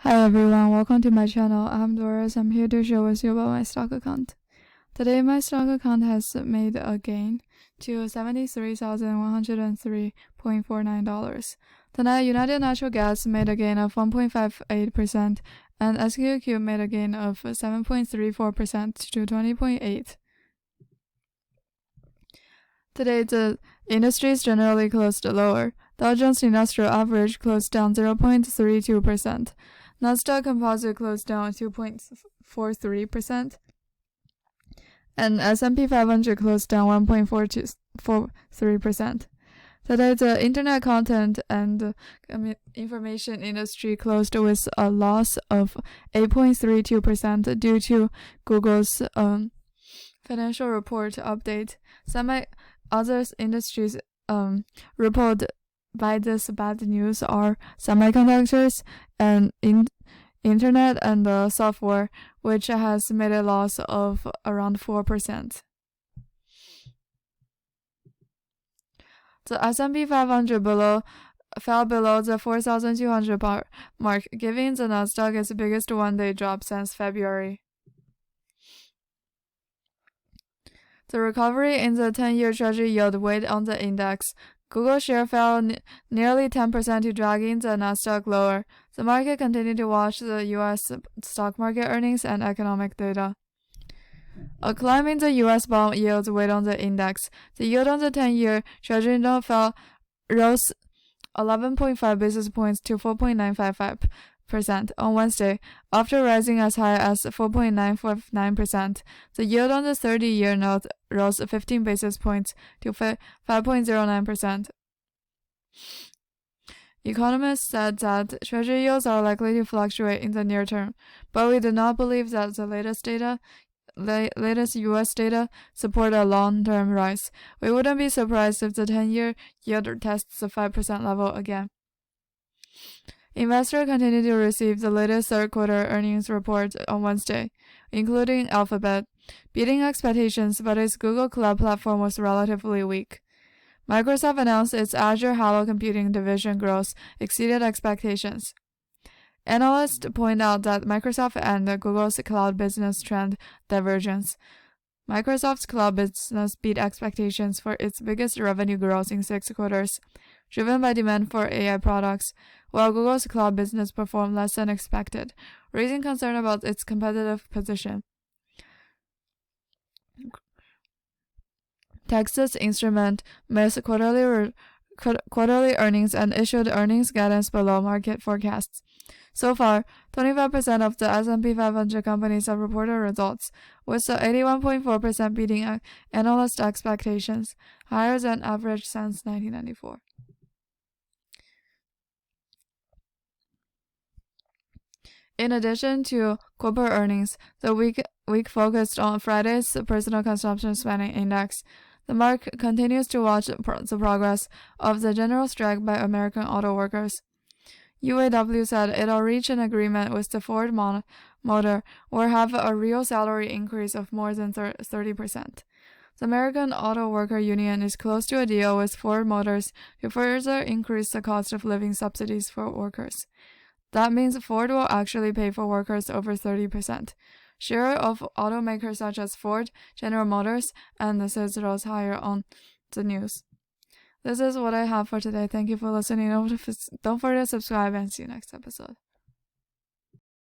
Hi everyone, welcome to my channel. I'm Doris. I'm here to share with you about my stock account. Today my stock account has made a gain to $73,103.49. Tonight United Natural Gas made a gain of 1.58% and SQQ made a gain of 7.34% to 20.8. Today the industries generally closed lower. Dow Jones Industrial Average closed down 0.32%. Nasdaq Composite closed down 2.43%, and S&P 500 closed down 1.43%. Today, the internet content and information industry closed with a loss of 8.32% due to Google's financial report update. Some other industries report by this bad news are semiconductors and internet and software, which has made a loss of around 4%. The S&P 500 fell below the 4,200 mark, giving the Nasdaq its biggest one-day drop since February. The recovery in the 10-year Treasury yield weighed on the index. Google share fell nearly 10% to dragging the Nasdaq lower. The market continued to watch the U.S. stock market earnings and economic data. A climb in the U.S. bond yields weighed on the index. The yield on the 10-year Treasury note rose 11.5 basis points to 4.955% on Wednesday, after rising as high as 4.949%. The yield on the 30-year note rose 15 basis points to 5.09%. Economists said that Treasury yields are likely to fluctuate in the near term, but we do not believe that the latest U.S. data support a long-term rise. We wouldn't be surprised if the 10-year yield tests the 5% level again. Investors continue to receive the latest third-quarter earnings report on Wednesday, including Alphabet, beating expectations, but its Google Cloud platform was relatively weak. Microsoft announced its Azure Halo Computing division growth exceeded expectations. Analysts point out that Microsoft and Google's cloud business trend divergence. Microsoft's cloud business beat expectations for its biggest revenue growth in 6 quarters, driven by demand for AI products, while Google's cloud business performed less than expected, raising concern about its competitive position. Texas Instruments missed quarterly earnings and issued earnings guidance below market forecasts. So far, 25% of the S&P 500 companies have reported results, with the 81.4% beating analyst expectations, higher than average since 1994. In addition to corporate earnings, the week focused on Friday's personal consumption spending index. The market continues to watch the progress of the general strike by American auto workers. UAW said it'll reach an agreement with the Ford Motor or have a real salary increase of more than 30%. The American Auto Worker Union is close to a deal with Ford Motors to further increase the cost of living subsidies for workers. That means Ford will actually pay for workers over 30%. Share of automakers such as Ford, General Motors, and the Mercedes rose higher on the news. This is what I have for today. Thank you for listening. Don't forget to subscribe and see you next episode.